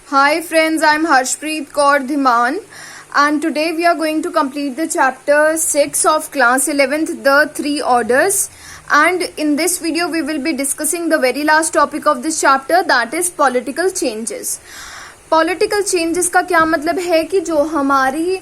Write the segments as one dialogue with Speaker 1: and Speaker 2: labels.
Speaker 1: Hi friends, I'm Harshpreet Kaur Dhiman and today we are going to complete the chapter 6 of class 11th, the three orders, and in this video we will be discussing the very last topic of this chapter, that is political changes. Political changes का क्या मतलब है कि जो हमारी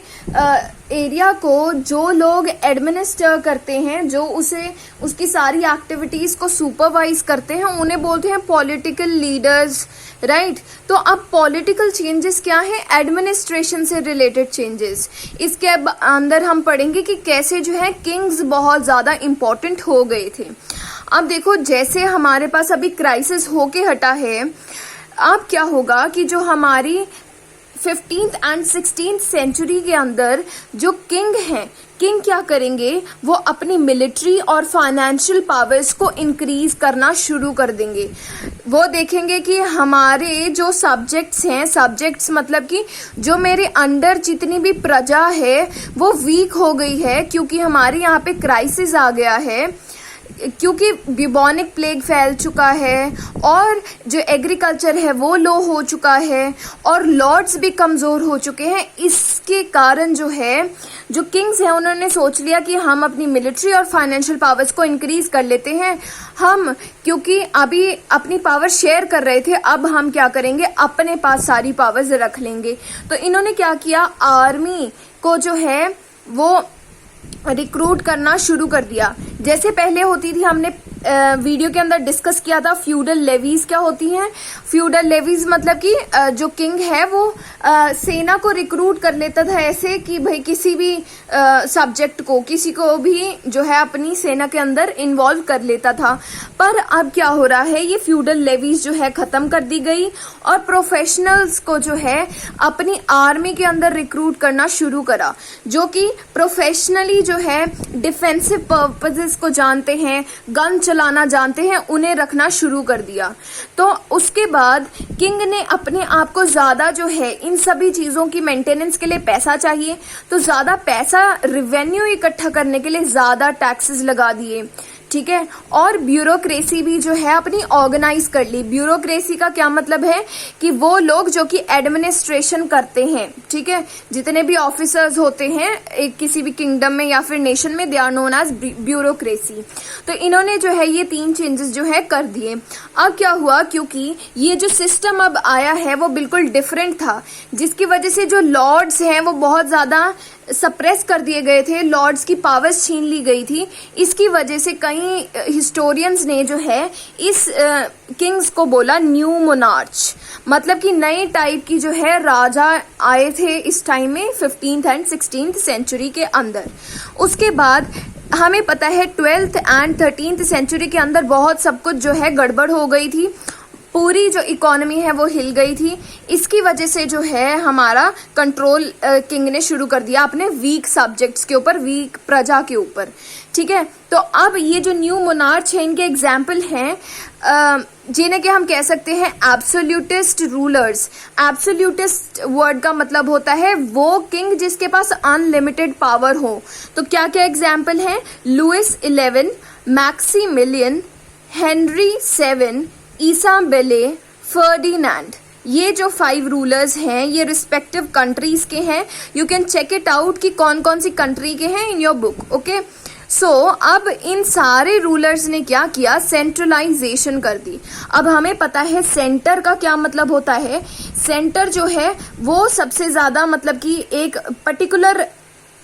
Speaker 1: area को जो लोग एडमिनिस्टर करते हैं, जो उसकी सारी एक्टिविटीज को सुपरवाइज करते हैं, उन्हें बोलते हैं पॉलिटिकल लीडर्स, राइट। तो अब पॉलिटिकल चेंजेस क्या है? एडमिनिस्ट्रेशन से रिलेटेड चेंजेस। इसके अंदर हम पढ़ेंगे कि कैसे जो है किंग्स बहुत ज्यादा इंपॉर्टेंट हो गए थे। अब देखो, जैसे हमारे पास अभी क्राइसिस होके हटा है, अब क्या होगा कि जो हमारी 15th एंड 16th सेंचुरी के अंदर जो किंग हैं, किंग क्या करेंगे? वो अपनी मिलिट्री और फाइनेंशियल पावर्स को इंक्रीज करना शुरू कर देंगे। वो देखेंगे कि हमारे जो सब्जेक्ट्स हैं, सब्जेक्ट्स मतलब कि जो मेरे अंडर जितनी भी प्रजा है वो वीक हो गई है, क्योंकि हमारे यहाँ पे क्राइसिस आ गया है, क्योंकि ब्यूबोनिक प्लेग फैल चुका है और जो एग्रीकल्चर है वो लो हो चुका है और लॉर्ड्स भी कमजोर हो चुके हैं। इसके कारण जो है, जो किंग्स हैं उन्होंने सोच लिया कि हम अपनी मिलिट्री और फाइनेंशियल पावर्स को इंक्रीज कर लेते हैं। हम क्योंकि अभी अपनी पावर शेयर कर रहे थे, अब हम क्या करेंगे? अपने पास सारी पावर्स रख लेंगे। तो इन्होंने क्या किया? आर्मी को जो है वो रिक्रूट करना शुरू कर दिया। जैसे पहले होती थी, हमने वीडियो के अंदर डिस्कस किया था, फ्यूडल लेवीज क्या होती हैं। फ्यूडल लेवीज मतलब कि जो किंग है वो सेना को रिक्रूट कर लेता था, ऐसे कि भाई किसी भी सब्जेक्ट को, किसी को भी जो है अपनी सेना के अंदर इन्वॉल्व कर लेता था। पर अब क्या हो रहा है, ये फ्यूडल लेवीज जो है खत्म कर दी गई और प्रोफेशनल्स को जो है अपनी आर्मी के अंदर रिक्रूट करना शुरू करा, जो कि प्रोफेशनली जो है डिफेंसिव पर्पसेस को जानते हैं, गन चलाना जानते हैं, उन्हें रखना शुरू कर दिया। तो उसके बाद किंग ने अपने आप को ज्यादा जो है इन सभी चीजों की मेंटेनेंस के लिए पैसा चाहिए, तो ज्यादा पैसा रिवेन्यू इकट्ठा करने के लिए ज्यादा टैक्सेस लगा दिए, ठीक है। और ब्यूरोक्रेसी भी जो है अपनी ऑर्गेनाइज कर ली। ब्यूरोक्रेसी का क्या मतलब है कि वो लोग जो कि एडमिनिस्ट्रेशन करते हैं, ठीक है, जितने भी ऑफिसर्स होते हैं एक किसी भी किंगडम में या फिर नेशन में, they are known as bureaucracy. तो इन्होंने जो है ये तीन चेंजेस जो है कर दिए। अब क्या हुआ, क्योंकि ये जो सिस्टम अब आया है वो बिल्कुल डिफरेंट था, जिसकी वजह से जो लॉर्ड्स हैं वो बहुत ज्यादा सप्रेस कर दिए गए थे, लॉर्ड्स की पावर्स छीन ली गई थी। इसकी वजह से कई हिस्टोरियंस ने जो है इस किंग्स को बोला न्यू मोनार्च, मतलब कि नए टाइप की जो है राजा आए थे इस टाइम में 15th एंड 16th सेंचुरी के अंदर। उसके बाद हमें पता है 12th एंड 13th सेंचुरी के अंदर बहुत सब कुछ जो है गड़बड़ हो गई थी, पूरी जो इकोनॉमी है वो हिल गई थी। इसकी वजह से जो है हमारा कंट्रोल किंग ने शुरू कर दिया अपने वीक सब्जेक्ट्स के ऊपर, वीक प्रजा के ऊपर, ठीक है। तो अब ये जो न्यू मोनार्च है, इनके एग्जाम्पल हैं जिन्हें कि हम कह सकते हैं एब्सोल्यूटिस्ट रूलर्स। एब्सोल्यूटिस्ट वर्ड का मतलब होता है वो किंग जिसके पास अनलिमिटेड पावर हो। तो क्या क्या एग्जाम्पल हैं? Louis 11, Maximilian, Henry 7, Isabelle, Ferdinand. ये जो 5 रूलर्स हैं ये रिस्पेक्टिव कंट्रीज के हैं। You can check it out कि कौन कौन सी कंट्री के हैं in your book, okay. So अब इन सारे रूलर्स ने क्या किया? सेंट्रलाइजेशन कर दी। अब हमें पता है सेंटर का क्या मतलब होता है। सेंटर जो है वो सबसे ज्यादा मतलब कि एक पर्टिकुलर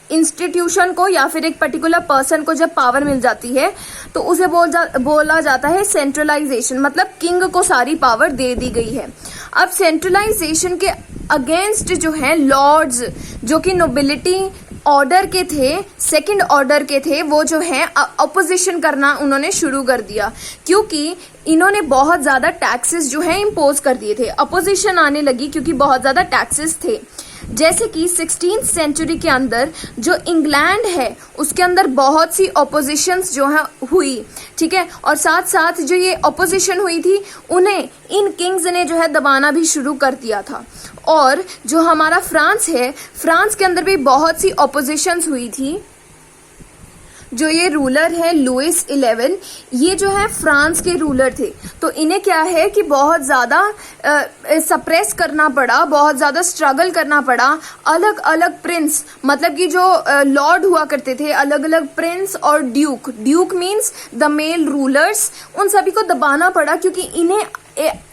Speaker 1: इंस्टीट्यूशन को या फिर एक पर्टिकुलर पर्सन को जब पावर मिल जाती है तो उसे बोला जाता है सेंट्रलाइजेशन, मतलब किंग को सारी पावर दे दी गई है। अब सेंट्रलाइजेशन के अगेंस्ट जो है लॉर्ड्स, जो कि नोबिलिटी ऑर्डर के थे, सेकंड ऑर्डर के थे, वो जो है अपोजिशन करना उन्होंने शुरू कर दिया, क्योंकि इन्होंने बहुत ज्यादा टैक्सेस जो है इम्पोज कर दिए थे। अपोजिशन आने लगी क्योंकि बहुत ज्यादा टैक्सेस थे। जैसे कि 16th सेंचुरी के अंदर जो इंग्लैंड है उसके अंदर बहुत सी ऑपोजिशंस जो है हुई, ठीक है, और साथ साथ जो ये ऑपोजिशन हुई थी उन्हें इन किंग्स ने जो है दबाना भी शुरू कर दिया था। और जो हमारा फ्रांस है, फ्रांस के अंदर भी बहुत सी ऑपोजिशंस हुई थी। जो ये रूलर है लुइस 11, ये जो है फ्रांस के रूलर थे। तो इन्हें क्या है कि बहुत ज्यादा सप्रेस करना पड़ा, बहुत ज्यादा स्ट्रगल करना पड़ा। अलग अलग प्रिंस, मतलब कि जो लॉर्ड हुआ करते थे, अलग अलग प्रिंस और duke, duke means the male rulers, उन सभी को दबाना पड़ा, क्योंकि इन्हें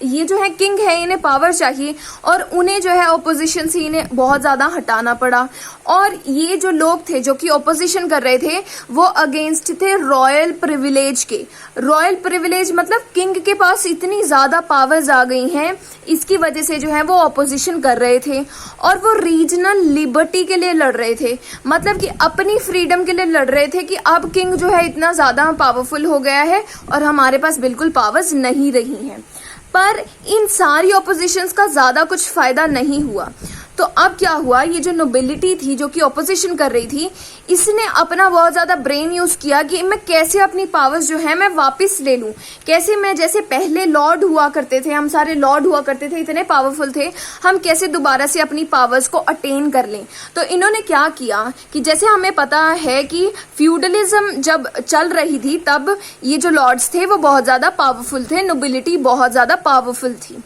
Speaker 1: ये जो है किंग है, इन्हें पावर चाहिए, और उन्हें जो है ऑपोजिशन से इन्हें बहुत ज्यादा हटाना पड़ा। और ये जो लोग थे जो कि ऑपोजिशन कर रहे थे, वो अगेंस्ट थे रॉयल प्रिविलेज के। रॉयल प्रिविलेज मतलब किंग के पास इतनी ज्यादा पावर्स आ गई हैं, इसकी वजह से जो है वो ऑपोजिशन कर रहे थे। और वो रीजनल लिबर्टी के लिए लड़ रहे थे, मतलब कि अपनी फ्रीडम के लिए लड़ रहे थे कि अब किंग जो है इतना ज्यादा पावरफुल हो गया है और हमारे पास बिल्कुल पावर्स नहीं रही हैं। पर इन सारी ऑपोजिशंस का ज्यादा कुछ फायदा नहीं हुआ। तो अब क्या हुआ, ये जो नोबिलिटी थी जो कि ऑपोजिशन कर रही थी, इसने अपना बहुत ज्यादा ब्रेन यूज किया कि मैं कैसे अपनी पावर्स जो है मैं वापस ले लूं, कैसे मैं, जैसे पहले लॉर्ड हुआ करते थे, हम सारे लॉर्ड हुआ करते थे, इतने पावरफुल थे, हम कैसे दोबारा से अपनी पावर्स को अटेन कर लें। तो इन्होंने क्या किया कि जैसे हमें पता है कि फ्यूडलिज्म जब चल रही थी, तब ये जो लॉर्ड्स थे वो बहुत ज्यादा पावरफुल थे, नोबिलिटी बहुत ज्यादा पावरफुल थी।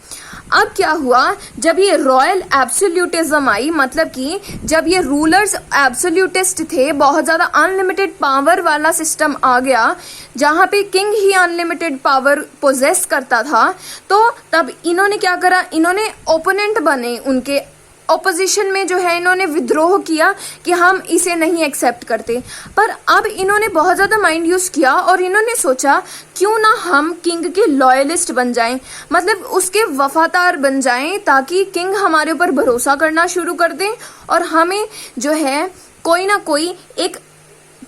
Speaker 1: अब क्या हुआ, जब ये रॉयल एब्सोल्यूटिज्म आई, मतलब कि जब ये रूलर्स एब्सोल्यूटिस्ट थे, बहुत ज्यादा अनलिमिटेड पावर वाला सिस्टम आ गया, जहां पे किंग ही अनलिमिटेड पावर पोजेस करता था, तो तब इन्होंने क्या करा, इन्होंने ओपोनेंट बने, उनके ऑपोजिशन में जो है इन्होंने विद्रोह किया कि हम इसे नहीं एक्सेप्ट करते। पर अब इन्होंने बहुत ज्यादा माइंड यूज किया और इन्होंने सोचा क्यों ना हम किंग के लॉयलिस्ट बन जाएं, मतलब उसके वफादार बन जाएं, ताकि किंग हमारे ऊपर भरोसा करना शुरू कर दें और हमें जो है कोई ना कोई एक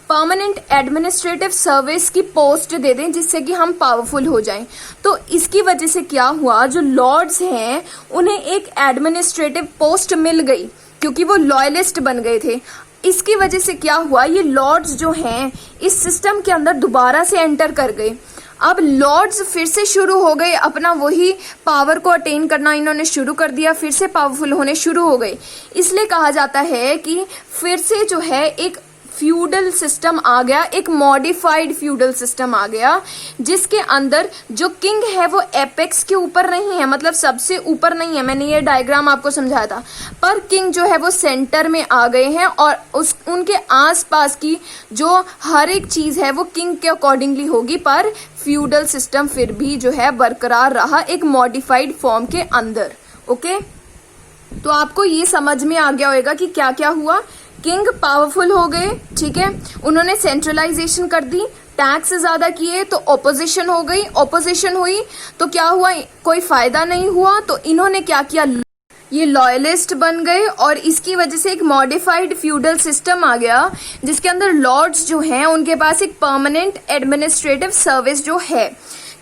Speaker 1: परमानेंट एडमिनिस्ट्रेटिव सर्विस की पोस्ट दे दें, जिससे कि हम पावरफुल हो जाएं। तो इसकी वजह से क्या हुआ, जो लॉर्ड्स हैं उन्हें एक एडमिनिस्ट्रेटिव पोस्ट मिल गई, क्योंकि वो लॉयलिस्ट बन गए थे। इसकी वजह से क्या हुआ, ये लॉर्ड्स जो हैं इस सिस्टम के अंदर दोबारा से एंटर कर गए। अब लॉर्ड्स फिर से शुरू हो गए अपना वही पावर को अटेन करना, इन्होंने शुरू कर दिया, फिर से पावरफुल होने शुरू हो गए। इसलिए कहा जाता है कि फिर से जो है एक फ्यूडल सिस्टम आ गया, एक मॉडिफाइड फ्यूडल सिस्टम आ गया, जिसके अंदर जो किंग है वो एपेक्स के ऊपर नहीं है, मतलब सबसे ऊपर नहीं है। मैंने ये डायग्राम आपको समझाया था, पर किंग जो है वो सेंटर में आ गए हैं और उनके आसपास की जो हर एक चीज है वो किंग के अकॉर्डिंगली होगी। पर फ्यूडल सिस्टम फिर भी जो है बरकरार रहा एक मॉडिफाइड फॉर्म के अंदर। ओके, तो आपको ये समझ में आ गया होगा कि क्या क्या हुआ। किंग पावरफुल हो गए, ठीक है, उन्होंने सेंट्रलाइजेशन कर दी, टैक्स ज्यादा किए, तो ऑपोजिशन हो गई, ऑपोजिशन हुई तो क्या हुआ, कोई फायदा नहीं हुआ, तो इन्होंने क्या किया, ये लॉयलिस्ट बन गए और इसकी वजह से एक मॉडिफाइड फ्यूडल सिस्टम आ गया, जिसके अंदर लॉर्ड्स जो हैं उनके पास एक परमानेंट एडमिनिस्ट्रेटिव सर्विस जो है।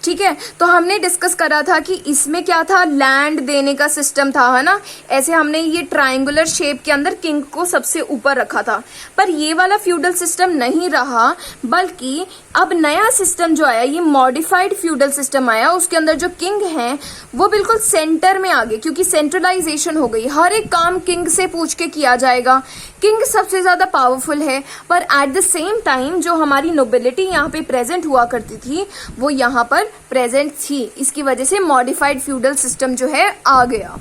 Speaker 1: ठीक है, तो हमने डिस्कस करा था कि इसमें क्या था, लैंड देने का सिस्टम था, है ना। ऐसे हमने ये ट्रायंगुलर शेप के अंदर किंग को सबसे ऊपर रखा था। पर ये वाला फ्यूडल सिस्टम नहीं रहा, बल्कि अब नया सिस्टम जो आया, ये मॉडिफाइड फ्यूडल सिस्टम आया। उसके अंदर जो किंग है वो बिल्कुल सेंटर में आ गए, क्योंकि सेंट्रलाइजेशन हो गई, हर एक काम किंग से पूछ के किया जाएगा। किंग सबसे ज्यादा पावरफुल है, पर एट द सेम टाइम जो हमारी नोबिलिटी यहाँ पे प्रेजेंट हुआ करती थी वो यहाँ पर प्रेजेंट थी। इसकी वजह से मॉडिफाइड फ्यूडल सिस्टम जो है आ गया।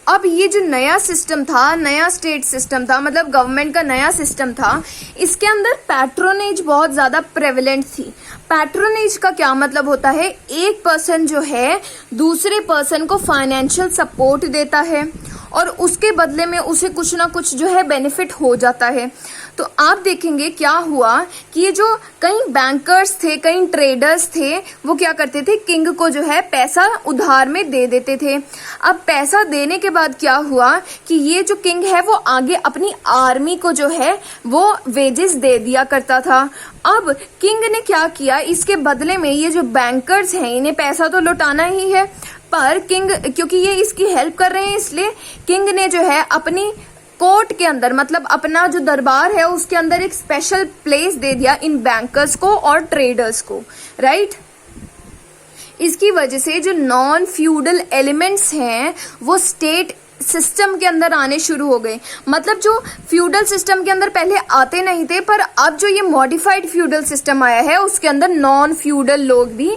Speaker 1: अब ये जो नया सिस्टम था, नया स्टेट सिस्टम था, मतलब गवर्नमेंट का नया सिस्टम था, इसके अंदर पैट्रोनेज बहुत ज्यादा प्रेवलेंट थी। पैट्रोनेज का क्या मतलब होता है, एक पर्सन जो है दूसरे पर्सन को फाइनेंशियल सपोर्ट देता है और उसके बदले में उसे कुछ ना कुछ जो है बेनिफिट हो जाता है। तो आप देखेंगे क्या हुआ कि ये जो कई बैंकर्स थे, कई ट्रेडर्स थे, वो क्या करते थे, किंग को जो है पैसा उधार में दे देते थे। अब पैसा देने के बाद क्या हुआ कि ये जो किंग है वो आगे अपनी आर्मी को जो है वो वेजेस दे दिया करता था। अब किंग ने क्या किया, इसके बदले में ये जो बैंकर्स हैं इन्हें पैसा तो लौटाना ही है, पर किंग क्योंकि ये इसकी हेल्प कर रहे हैं, इसलिए किंग ने जो है अपनी कोर्ट के अंदर, मतलब अपना जो दरबार है उसके अंदर एक स्पेशल प्लेस दे दिया इन बैंकर्स को और ट्रेडर्स को, राइट। इसकी वजह से जो नॉन फ्यूडल एलिमेंट्स हैं वो स्टेट सिस्टम के अंदर आने शुरू हो गए। मतलब जो फ्यूडल सिस्टम के अंदर पहले आते नहीं थे, पर अब जो ये मॉडिफाइड फ्यूडल सिस्टम आया है उसके अंदर नॉन फ्यूडल लोग भी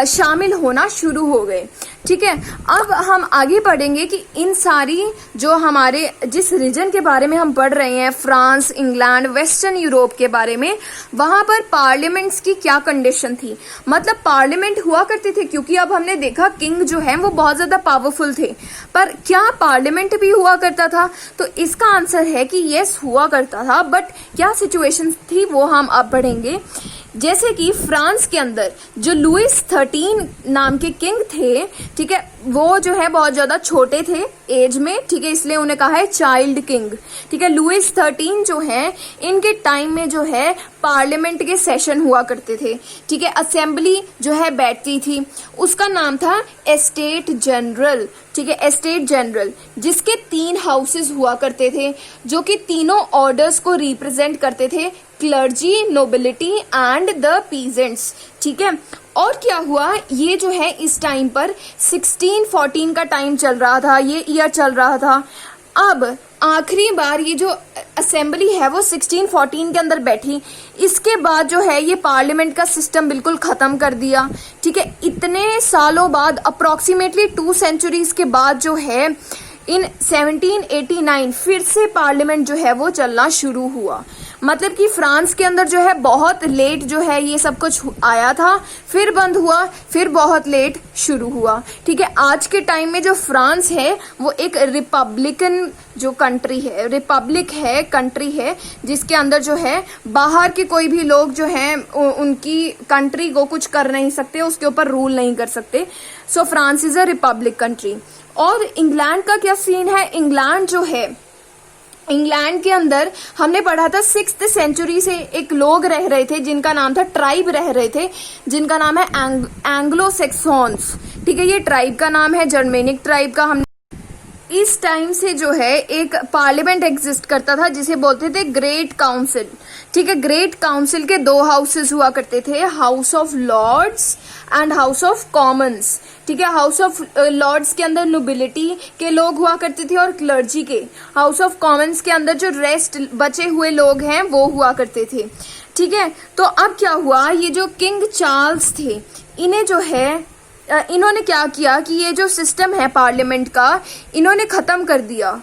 Speaker 1: शामिल होना शुरू हो गए। ठीक है, अब हम आगे पढ़ेंगे कि इन सारी जो हमारे जिस रीजन के बारे में हम पढ़ रहे हैं, फ्रांस, इंग्लैंड, वेस्टर्न यूरोप के बारे में, वहां पर पार्लियामेंट्स की क्या कंडीशन थी। मतलब पार्लियामेंट हुआ करते थे, क्योंकि अब हमने देखा किंग जो है वो बहुत ज्यादा पावरफुल थे, पर क्या पार्लियामेंट भी हुआ करता था? तो इसका आंसर है कि यस, हुआ करता था। बट क्या सिचुएशन थी वो हम अब पढ़ेंगे। जैसे कि फ्रांस के अंदर जो लुइस 13 नाम के किंग थे, ठीक है, वो जो है बहुत ज्यादा छोटे थे एज में, ठीक है, इसलिए उन्हें कहा है चाइल्ड किंग। ठीक है, लुइस 13 जो है इनके टाइम में जो है पार्लियामेंट के सेशन हुआ करते थे। ठीक है, असेंबली जो है बैठती थी, उसका नाम था एस्टेट जनरल। ठीक है, एस्टेट जनरल, जिसके 3 हाउसेस हुआ करते थे, जो कि तीनों ऑर्डर्स को रिप्रेजेंट करते थे, clergy, nobility and the peasants. ठीक है, और क्या हुआ, ये जो है इस टाइम पर 1614 का टाइम चल रहा था, ये ईयर चल रहा था। अब आखिरी बार ये जो असेंबली है वो 1614 के अंदर बैठी। इसके बाद जो है ये पार्लियामेंट का सिस्टम बिल्कुल खत्म कर दिया। ठीक है, इतने सालों बाद, अप्रोक्सीमेटली 2 सेंचुरीज के बाद जो है इन 1789 फिर से पार्लियामेंट जो है वो चलना शुरू हुआ। मतलब कि फ्रांस के अंदर जो है बहुत लेट जो है ये सब कुछ आया था, फिर बंद हुआ, फिर बहुत लेट शुरू हुआ। ठीक है, आज के टाइम में जो फ्रांस है वो एक रिपब्लिकन जो कंट्री है, रिपब्लिक है, कंट्री है, जिसके अंदर जो है बाहर के कोई भी लोग जो हैं उनकी कंट्री को कुछ कर नहीं सकते, उसके ऊपर रूल नहीं कर सकते। सो France is a republic country. और इंग्लैंड का क्या सीन है? इंग्लैंड जो है, इंग्लैंड के अंदर हमने पढ़ा था 6th सेंचुरी से एक लोग रह रहे थे जिनका नाम था, ट्राइब रह रहे थे जिनका नाम है एंग्लो सेक्सॉन्स। ठीक है, ये ट्राइब का नाम है, जर्मेनिक ट्राइब का। हमने इस टाइम से जो है एक पार्लियामेंट एग्जिस्ट करता था जिसे बोलते थे ग्रेट काउंसिल। ठीक है, ग्रेट काउंसिल के 2 हाउसेस हुआ करते थे, House of Lords and House of Commons. ठीक है, हाउस ऑफ लॉर्ड्स के अंदर नोबिलिटी के लोग हुआ करते थे और क्लर्जी के। हाउस ऑफ कॉमन्स के अंदर जो रेस्ट बचे हुए लोग हैं वो हुआ करते थे। ठीक है, तो अब क्या हुआ, ये जो किंग चार्ल्स थे, इन्हें जो है इन्होंने क्या किया कि ये जो सिस्टम है पार्लियामेंट का, इन्होंने खत्म कर दिया।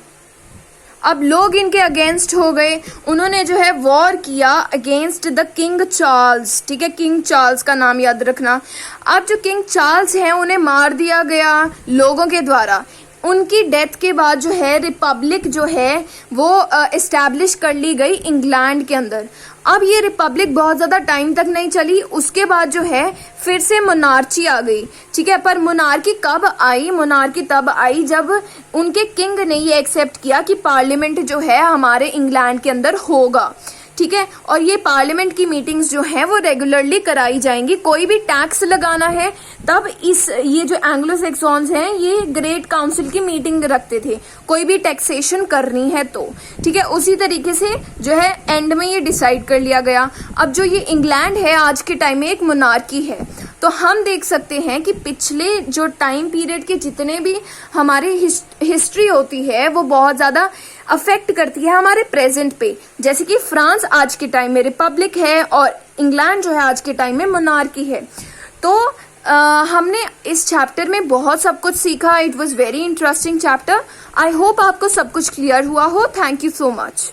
Speaker 1: अब लोग इनके अगेंस्ट हो गए, उन्होंने जो है वॉर किया अगेंस्ट द किंग चार्ल्स। ठीक है, किंग चार्ल्स का नाम याद रखना। अब जो किंग चार्ल्स हैं उन्हें मार दिया गया लोगों के द्वारा। उनकी डेथ के बाद जो है रिपब्लिक जो है वो एस्टैब्लिश कर ली गई इंग्लैंड के अंदर। अब ये रिपब्लिक बहुत ज्यादा टाइम तक नहीं चली, उसके बाद जो है फिर से मोनार्ची आ गई। ठीक है, पर मोनार्की कब आई? मोनार्की तब आई जब उनके किंग ने ये एक्सेप्ट किया कि पार्लियामेंट जो है हमारे इंग्लैंड के अंदर होगा। ठीक है, और ये पार्लियामेंट की मीटिंग्स जो है वो रेगुलरली कराई जाएंगी। कोई भी टैक्स लगाना है तब ये जो एंग्लो सेक्सॉन्स हैं ये ग्रेट काउंसिल की मीटिंग रखते थे, कोई भी टैक्सेशन करनी है तो। ठीक है, उसी तरीके से जो है एंड में ये डिसाइड कर लिया गया। अब जो ये इंग्लैंड है आज के टाइम में एक मोनार्की है, तो हम देख सकते हैं कि पिछले जो टाइम पीरियड के जितने भी हमारी हिस्ट्री होती है वो बहुत ज्यादा अफेक्ट करती है हमारे प्रेजेंट पे। जैसे कि फ्रांस आज के टाइम में रिपब्लिक है और इंग्लैंड जो है आज के टाइम में मोनार्की है। तो हमने इस चैप्टर में बहुत सब कुछ सीखा। It was very interesting chapter. I hope आपको सब कुछ क्लियर हुआ हो। Thank you so much.